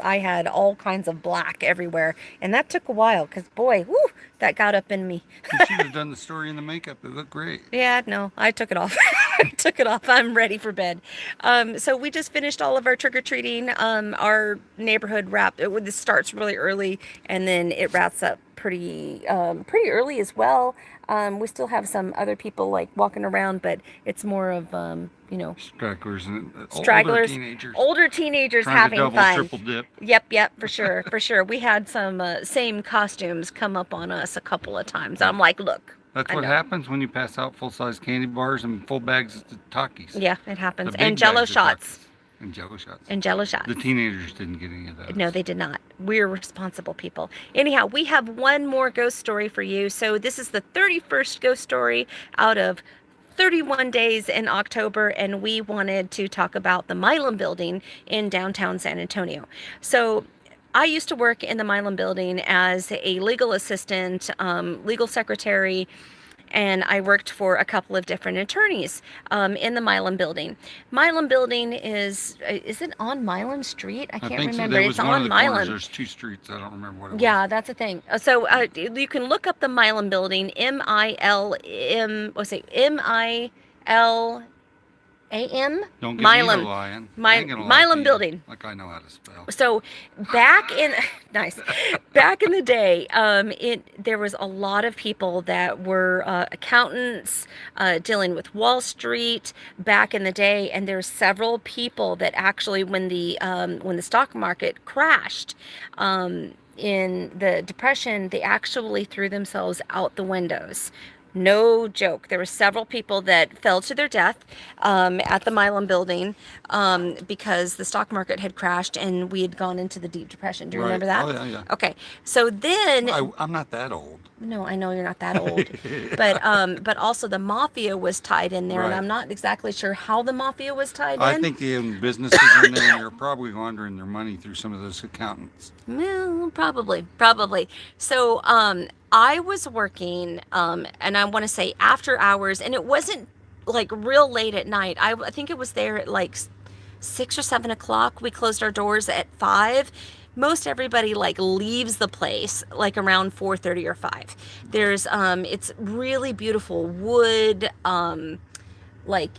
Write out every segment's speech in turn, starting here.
I had all kinds of black everywhere, and that took a while because, boy, whoo, that got up in me. You should have done the story and the makeup. It looked great. Yeah, no, I took it off. I took it off. I'm ready for bed. So we just finished all of our trick or treating. Our neighborhood this starts really early, and then it wraps up pretty early as well. We still have some other people like walking around, but it's more of Stragglers and older stragglers, teenagers older teenagers trying to having double, fun. triple dip. Yep, for sure, for sure. We had some same costumes come up on us a couple of times. I'm like, look, That's I what know. happens when you pass out full-size candy bars and full bags of Takis. Yeah, it The happens. And big Jello bags of shots. Takis and Jello shots. And Jello The shots. teenagers didn't get any of No, those. they did not. We're responsible people. Anyhow, we have one more ghost story for you. So this is the 31st ghost story out of 31 days in October, and we wanted to talk about the Milam Building in downtown San Antonio. So I used to work in the Milam Building as a legal assistant, legal secretary, and I worked for a couple of different attorneys in the Milam Building. Milam Building is it on Milam Street? I I can't think so. remember. There It's was one of on the corners. Milam. There's two streets. I don't remember what it was. Yeah, that's a thing. So you can look up the Milam Building, M-I-L-M, what's it, M-I-L A.M. Don't get me to Milam. lying. I ain't gonna lie to Milam you. Building. Like I know how to spell. So back in nice, back in the day, there was a lot of people that were accountants dealing with Wall Street back in the day, and there's several people that actually, when the stock market crashed. In the depression, they actually threw themselves out the windows. No joke. There were several people that fell to their death at the Milam Building because the stock market had crashed and we had gone into the Deep Depression. Do you Right. remember that? Oh yeah, yeah. Okay. So then, I'm not that old. no, I know you're not that old, but also the mafia was tied in there, and Right. I'm not exactly sure how the mafia was tied I in. think they own businesses in there, and they're probably laundering their money through some of those accountants. Well, probably. So, I was working, and I want to say after hours, and it wasn't like real late at night. I think it was there at like 6 or 7 o'clock. We closed our doors at 5. Most everybody like leaves the place like around 4:30 or 5. It's really beautiful wood, like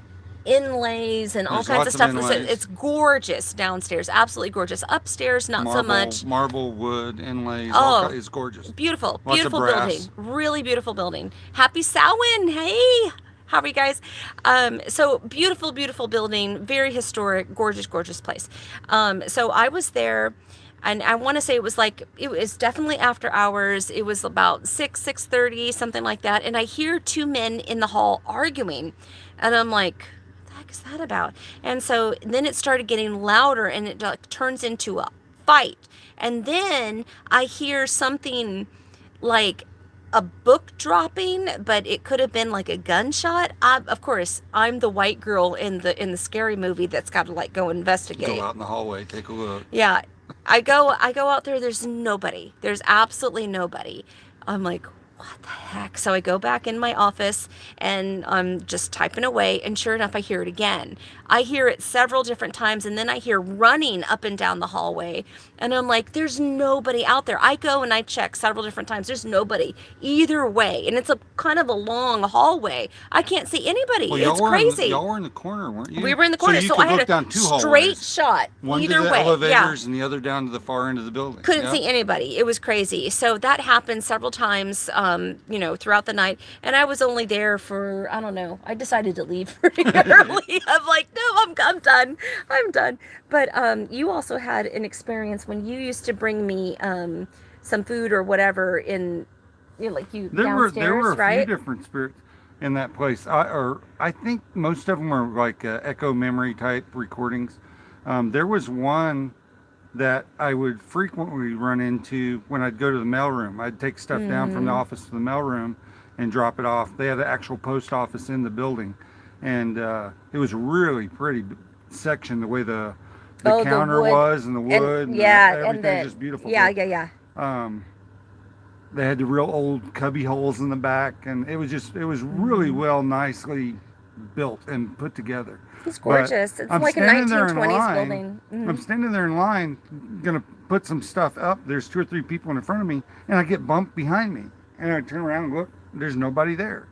inlays and all There's kinds of lots of stuff. So inlays. it's gorgeous downstairs, absolutely gorgeous. Upstairs, not so much. Marble, wood, inlays. Oh, It's gorgeous. beautiful, Lots of beautiful building. brass. Really beautiful building. Happy Samhain. Hey, how are you guys? So beautiful, beautiful building. Very historic, gorgeous, gorgeous place. So I was there, and I want to say it was definitely after hours. It was about 6:30, something like that. And I hear two men in the hall arguing, and I'm like, the heck is that about? And so then it started getting louder, and it like turns into a fight. And then I hear something like a book dropping, but it could have been like a gunshot. Of course, I'm the white girl in the scary movie that's got to like go Go investigate. out in the hallway, take a look. Yeah, I go out there. There's nobody. There's absolutely nobody. I'm like, what the heck? So I go back in my office and I'm just typing away, and sure enough, I hear it again. I hear it several different times, and then I hear running up and down the hallway, and I'm like, there's nobody out there. I go and I check several different times. There's nobody either way, and it's a kind of a long hallway. I can't see anybody. Well, It's crazy. y'all were in the corner, weren't you? We were in the corner, So you so could I had look down a two straight hallways. shot One to either the way. Yeah, elevators and the other down to the far end of the building. couldn't Yeah? see anybody. It was crazy. So that happened several times, throughout the night. And I was only there for, I don't know, I decided to leave pretty early. I'm like, no, I'm done. I'm done. But you also had an experience when you used to bring me some food or whatever like you There were downstairs, a few right? different spirits in that place. I think most of them were like echo memory type recordings. There was one that I would frequently run into when I'd go to the mailroom. I'd take stuff down from the Mm. office to the mailroom and drop it off. They had an actual post office in the building, and it was really pretty section the way the Oh, the counter wood. was and the wood And and yeah, and everything just beautiful. yeah, yeah, yeah. Um, they had the real old cubby holes in the back, and it was really Mhm. well, nicely built and put together. It's But gorgeous. It's I'm like a standing there in 1920s line. building. I'm standing there in line, gonna put some stuff up. There's 2 or 3 people in front of me, and I get bumped behind me. And I turn around and look, there's nobody there.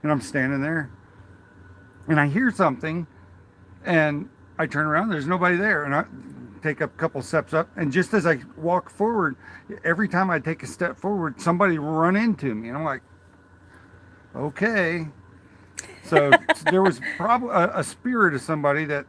And I'm standing there, and I hear something, and I turn around, there's nobody there. And I take a couple steps up, and just as I walk forward, every time I take a step forward, somebody run into me. And I'm like, okay. So there was probably a spirit of somebody that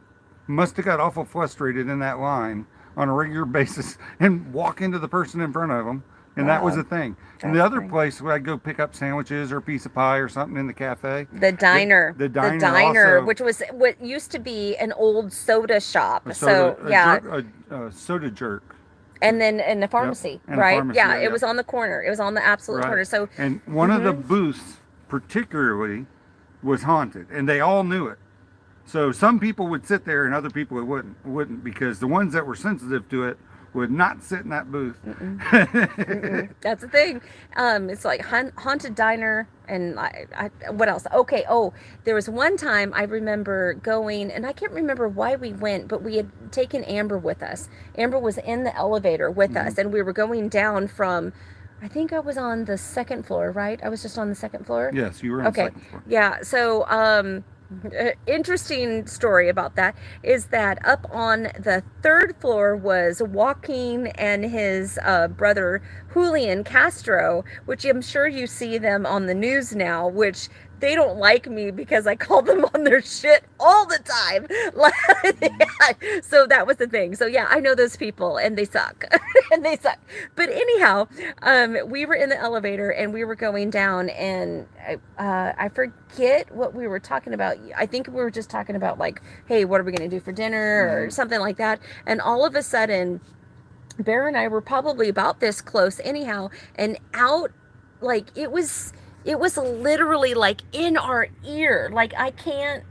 must have got awful frustrated in that line on a regular basis and walk into the person in front of them. And that was Wow. the thing. And That's the other great. place where I'd go pick up sandwiches or a piece of pie or something in the cafe. The diner. The diner also- which was what used to be an old soda shop. A So, soda, yeah. a soda jerk. And then in the pharmacy, and a right? pharmacy, Yeah, yeah, it yeah. was on the corner. It was on the absolute Right. corner. So, And one of the booths particularly was haunted, and they all knew it. So some people would sit there, and other people wouldn't, because the ones that were sensitive to it would not sit in that booth. that's the thing. It's like haunted diner, and what else? Okay. Oh, there was one time I remember going, and I can't remember why we went, but we had taken Amber with us. Amber was in the elevator with us, and we were going down from. I think I was on the second floor, right? I was just on the second floor. Yes, you were on the Okay. second floor. Yeah. So, interesting story about that is that up on the third floor was Joaquin and his brother Julian Castro, which I'm sure you see them on the news now, which they don't like me because I call them on their shit all the time. So that was the thing. So yeah, I know those people and they suck. And they suck. But anyhow, we were in the elevator and we were going down, and I forget what we were talking about. I think we were just talking about like, hey, what are we going to do for dinner or something like that. And all of a sudden, Bear and I were probably about this close anyhow, and out, like it was literally like in our ear. Like I can't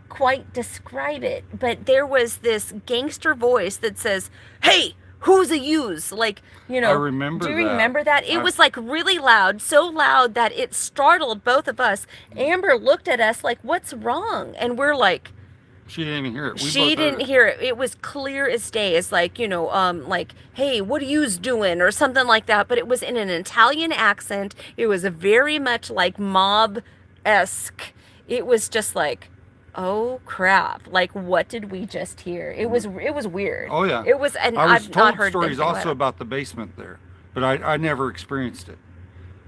quite describe it, but there was this gangster voice that says, "Hey, who's a use?" Like, you know, I remember do you that. remember that? It was like really loud, so loud that it startled both of us. Amber looked at us like, "What's wrong?" And we're like, She didn't even hear it. We she both heard didn't it. hear it. It was clear as day. It's like, you know, like, hey, what are yous doing? Or something like that. But it was in an Italian accent. It was a very much like mob-esque. It was just like, oh crap. Like, what did we just hear? It was weird. Oh yeah. It was, and I was I've told not heard stories anything also it. about the basement there, but I never experienced it.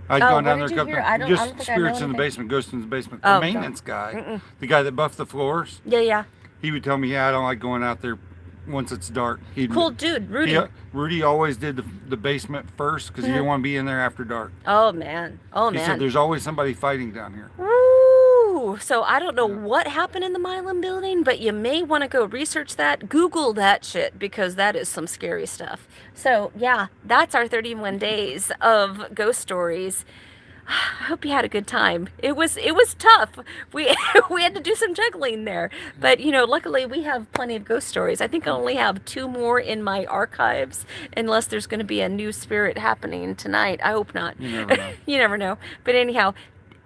I'd Oh, gone down what there did a you couple hear? I don't just think I know spirits in the anything. basement, ghosts in the basement. Oh, The God. maintenance guy, the guy that buffed the floors, Yeah, yeah. he would tell me, yeah, I don't like going out there once it's dark. He'd, Cool dude, Rudy. Rudy always did the basement first because he didn't want to be in there after dark. Oh, man. Oh, He man. said there's always somebody fighting down here. Woo! So I don't know what happened in the Milam building, but you may want to go research that. Google that shit, because that is some scary stuff. So yeah, that's our 31 days of ghost stories. I hope you had a good time. It was tough. We we had to do some juggling there, but you know, luckily we have plenty of ghost stories. I think I only have 2 more in my archives, unless there's going to be a new spirit happening tonight. I hope not. You never know. You never know. But anyhow,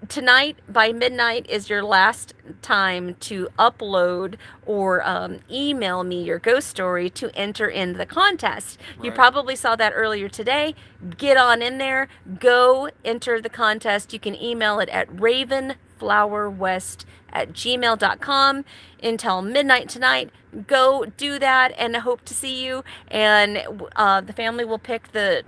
tonight by midnight is your last time to upload or email me your ghost story to enter in the contest. You Right. probably saw that earlier today. Get on in there, go enter the contest. You can email it at ravenflowerwest@gmail.com until midnight tonight. Go do that, and I hope to see you. And the family will pick their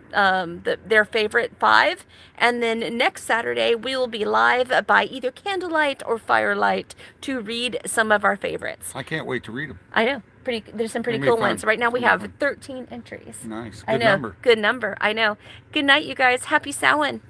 favorite 5. And then next Saturday we will be live by either candlelight or firelight to read some of our favorites. I can't wait to read them. I know. There's some pretty It'll be cool fun. ones. Right now we It'll be have fun. 13 entries. Nice. I Good know. number. Good number. I know. Good night, you guys. Happy Samhain.